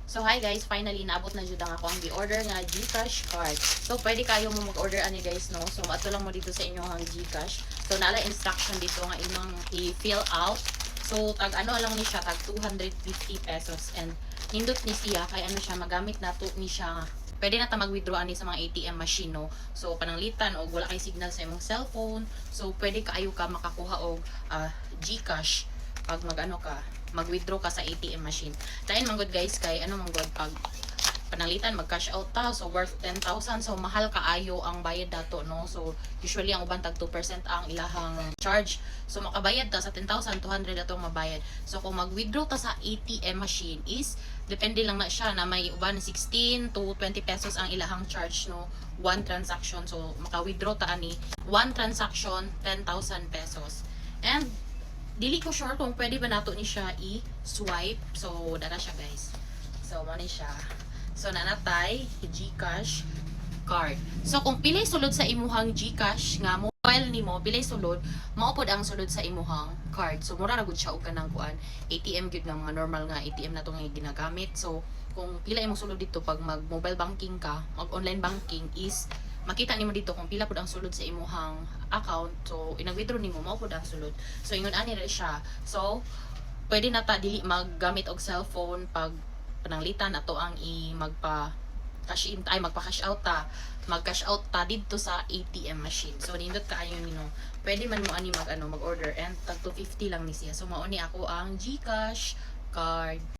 So hi guys, finally naabot na jud ang ako ang gi-order nga GCash card. So pwede kayo mo mag-order ani guys no. So ato lang mo dito sa inyong GCash. So naala instruction dito nga imong i-fill out. So tag ano lang ni siya, tag 250 pesos, and nindot ni siya kay ano siya magamit nato ni siya. Pwede na ta mag-withdraw ani sa mga ATM machine no. So pananglitan o wala kay signal sa imong cellphone. So pwede kaayo ka makakuha og GCash pag mag-withdraw ka sa ATM machine. Lain man good guys kay ano man good pag pananglitan mag-cash out ta, so worth 10,000, so mahal kaayo ang bayad dato no. So usually ang uban tag 2% ang ilahang charge. So makabayad ta sa 10,200 atong mabayad. So kung mag-withdraw ta sa ATM machine is depende lang na siya na may uban 16 to 20 pesos ang ilahang charge no, one transaction. So maka-withdraw ta ani one transaction 10,000 pesos. And dili ko sure kung pwede ba nato ni siya i-swipe. So dara siya guys. So mo ni siya. So nanatay GCash card. So kung pilay sulod sa imuhang GCash nga mobile nimo, pilay sulod, mao pod ang sulod sa imuhang card. So mura ra gud siya og kanang kuan ATM gyud nga mga normal nga ATM nato nga ginagamit. So kung pila imong sulod dito pag mag mobile banking ka, mag online banking is makita nimo dito kung pila pud ang sulod sa imuhang account. So inag-withdraw nimo mao pud ang sulod. So ingon ani ra siya. So pwede na ta dili maggamit og cellphone pag pananglitan ato ang magpa cash in ay magpa cash out ta, mag cash out ta didto sa ATM machine. So nindot kaayo nino, pwede man mo ani mag order, and tag 250 lang ni siya. So mao ni ako ang GCash card.